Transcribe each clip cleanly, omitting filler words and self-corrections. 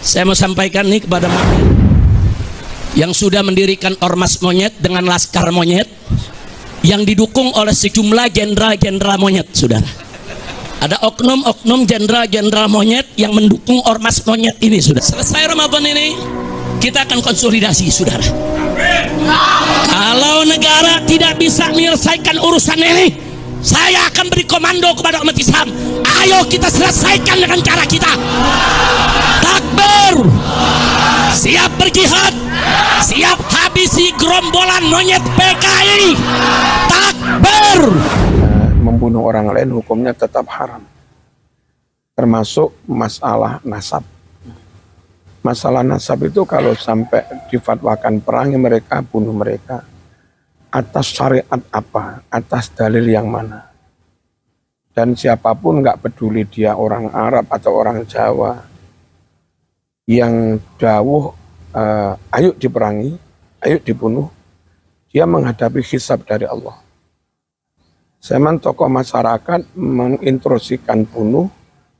Saya mau sampaikan nih kepada monyet yang sudah mendirikan ormas monyet dengan laskar monyet yang didukung oleh sejumlah jenderal-jenderal monyet, saudara. Ada oknum-oknum jenderal-jenderal monyet yang mendukung ormas monyet ini, sudah. Selesai Ramadan ini, kita akan konsolidasi, saudara. Kalau negara tidak bisa menyelesaikan urusan ini, saya akan beri komando kepada umat Islam. Ayo kita selesaikan dengan cara kita. Takbir, siap berjihad, siap habisi gerombolan monyet PKI. Takbir. Membunuh orang lain hukumnya tetap haram, termasuk masalah nasab. Masalah nasab itu kalau sampai difatwakan perangi mereka, bunuh mereka, atas syariat apa, atas dalil yang mana. Dan siapapun nggak peduli dia orang Arab atau orang Jawa, yang dawuh ayo diperangi, ayo dibunuh, dia menghadapi hisab dari Allah. Zaman tokoh masyarakat menginstruksikan bunuh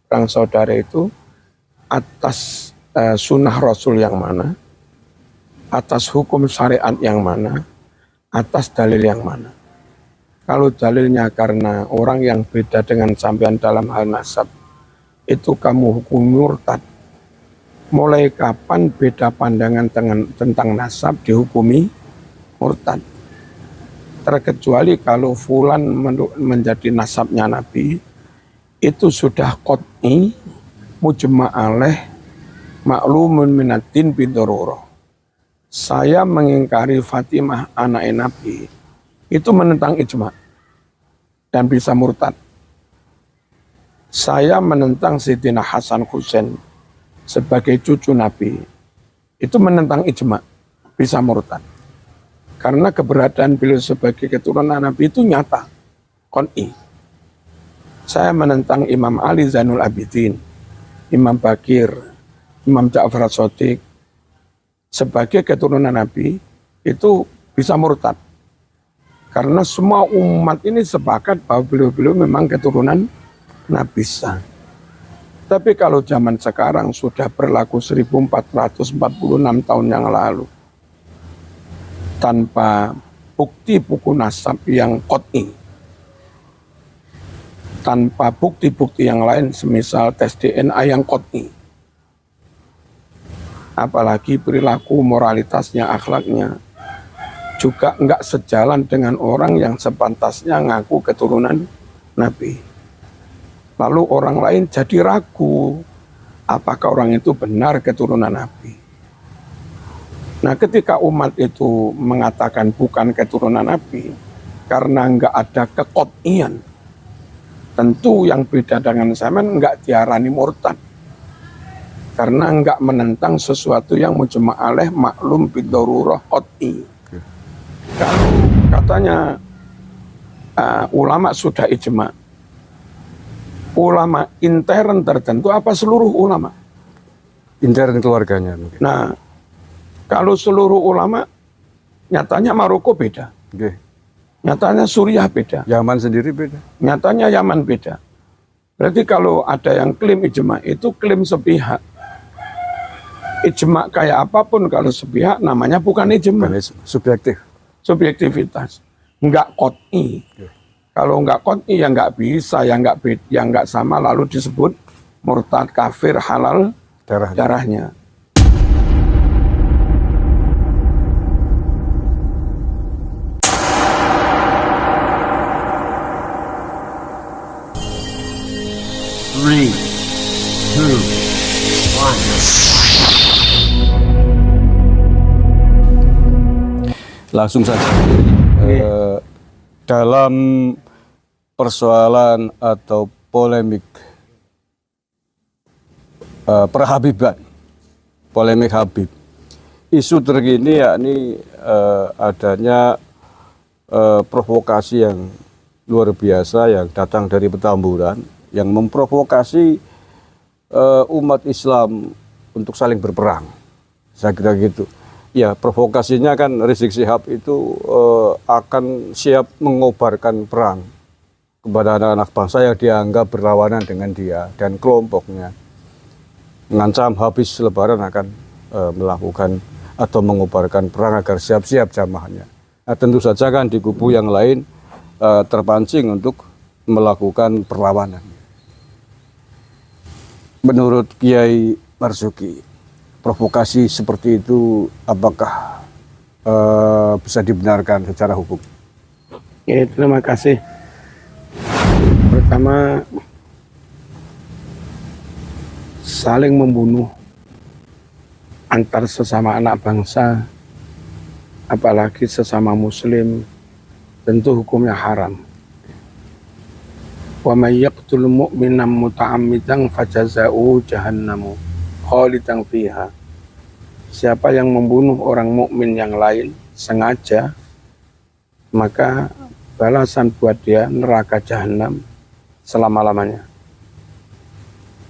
perang saudara itu atas sunnah Rasul yang mana, atas hukum syariat yang mana, atas dalil yang mana. Kalau dalilnya karena orang yang beda dengan sampean dalam hal nasab, itu kamu hukum murtad. Mulai kapan beda pandangan tentang nasab dihukumi murtad? Terkecuali kalau fulan menjadi nasabnya Nabi, itu sudah qot'i, mujma' alaih, maklumun minatin bidororo. Saya mengingkari Fatimah anak Nabi, itu menentang ijma' dan bisa murtad. Saya menentang Sayyidina Hasan Husain sebagai cucu Nabi, itu menentang ijma', bisa murtad. Karena keberadaan beliau sebagai keturunan Nabi itu nyata, qot'i. Saya menentang Imam Ali Zainul Abidin, Imam Bakir, Imam Ja'far As-Shadiq sebagai keturunan Nabi, itu bisa murtad. Karena semua umat ini sepakat bahwa beliau-beliau memang keturunan Nabi sah. Tapi kalau zaman sekarang sudah berlaku 1446 tahun yang lalu, tanpa bukti buku nasab yang qot'i, tanpa bukti-bukti yang lain, semisal tes DNA yang qot'i, apalagi perilaku moralitasnya, akhlaknya, juga enggak sejalan dengan orang yang sepantasnya ngaku keturunan Nabi. Lalu orang lain jadi ragu, apakah orang itu benar keturunan Nabi. Nah, ketika umat itu mengatakan bukan keturunan Nabi, karena enggak ada kekot'ian, tentu yang beda dengan zaman enggak diarani murtad. Karena enggak menentang sesuatu yang mujma' alaih, maklum bidorurah qot'i. Kalau katanya ulama sudah ijma', ulama intern tertentu apa seluruh ulama? Intern keluarganya mungkin. Nah, kalau seluruh ulama, nyatanya Maroko beda. Okay. Nyatanya Suriah beda. Yaman sendiri beda. Nyatanya Yaman beda. Berarti kalau ada yang klaim ijma', itu klaim sepihak. Ijma' kayak apapun kalau sepihak namanya bukan ijma'. Subjektif. Subjektivitas. Enggak qot'i. Okay. Kalau enggak qot'i ya enggak bisa, yang enggak sama lalu disebut murtad, kafir, halal darahnya. Three, two, one. Langsung saja. Dalam persoalan atau polemik perhabiban, polemik Habib, isu terkini yakni adanya provokasi yang luar biasa yang datang dari Petamburan, yang memprovokasi umat Islam untuk saling berperang. Saya kira gitu. Ya, provokasinya kan Rizik Syihab itu akan siap mengobarkan perang kepada anak-anak bangsa yang dianggap berlawanan dengan dia dan kelompoknya. mengancam habis Lebaran akan melakukan atau mengobarkan perang agar siap-siap jamaahnya. Nah, tentu saja kan di kubu yang lain terpancing untuk melakukan perlawanan. Menurut Kiai Marzuki, provokasi seperti itu apakah bisa dibenarkan secara hukum? Ya, terima kasih. Pertama, saling membunuh antar sesama anak bangsa, apalagi sesama muslim, tentu hukumnya haram. Wa may yaqtul mu'minan muta'ammidan fajaza'uhu jahannamu khalidan fiha. Siapa yang membunuh orang mukmin yang lain sengaja, maka balasan buat dia neraka jahanam selama-lamanya.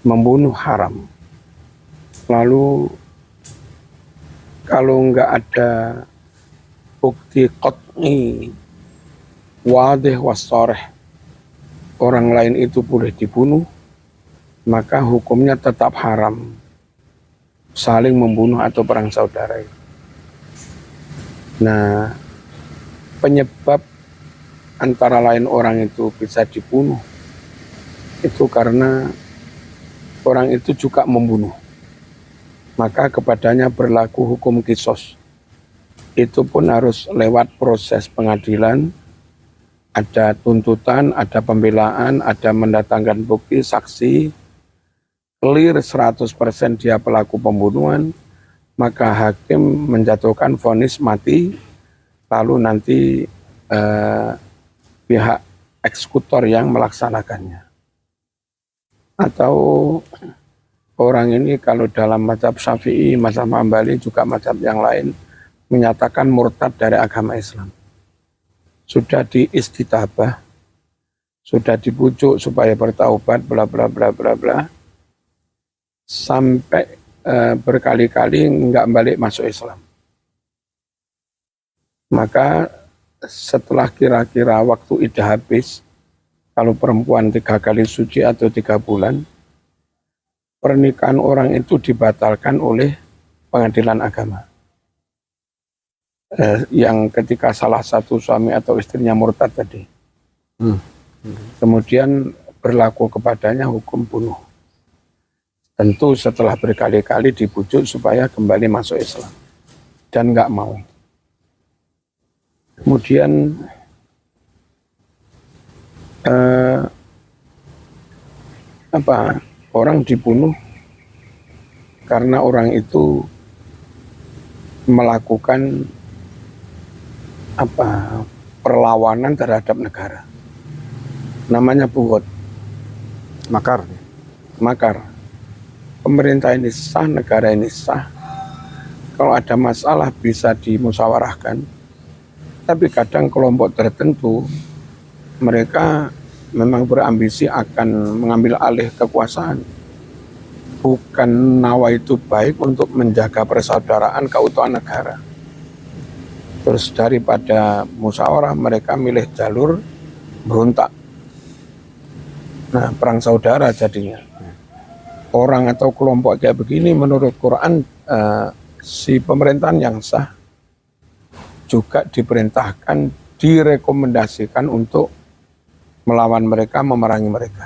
Membunuh haram. Lalu kalau enggak ada bukti qat'i wadih wassoreh, orang lain itu boleh dibunuh, maka hukumnya tetap haram. Saling membunuh atau perang saudara. Nah, penyebab antara lain orang itu bisa dibunuh itu karena orang itu juga membunuh. Maka kepadanya berlaku hukum kisos. Itu pun harus lewat proses pengadilan, ada tuntutan, ada pembelaan, ada mendatangkan bukti, saksi, clear 100% dia pelaku pembunuhan, maka hakim menjatuhkan vonis mati, lalu nanti pihak eksekutor yang melaksanakannya. Atau orang ini kalau dalam mazhab Syafi'i, mazhab Hambali, juga mazhab yang lain menyatakan murtad dari agama Islam. Sudah diistitabah, sudah dibujuk supaya bertaubat, bla bla bla bla bla, sampai berkali-kali nggak balik masuk Islam. Maka setelah kira-kira waktu iddah habis, kalau perempuan 3 kali suci atau 3 bulan, pernikahan orang itu dibatalkan oleh pengadilan agama. Yang ketika salah satu suami atau istrinya murtad tadi. Kemudian berlaku kepadanya hukum bunuh. Tentu setelah berkali-kali dibujuk supaya kembali masuk Islam. Dan nggak mau. Kemudian orang dibunuh karena orang itu melakukan perlawanan terhadap negara. Namanya buhut, Makar. makar. Pemerintah ini sah, negara ini sah. Kalau ada masalah bisa dimusyawarahkan. Tapi kadang kelompok tertentu mereka memang berambisi akan mengambil alih kekuasaan. Bukan nawa itu baik untuk menjaga persaudaraan keutuhan negara. Terus daripada musyawarah mereka milih jalur berontak. Nah, perang saudara jadinya. Orang atau kelompok kayak begini menurut Quran si pemerintahan yang sah juga diperintahkan, direkomendasikan untuk melawan mereka, memerangi mereka.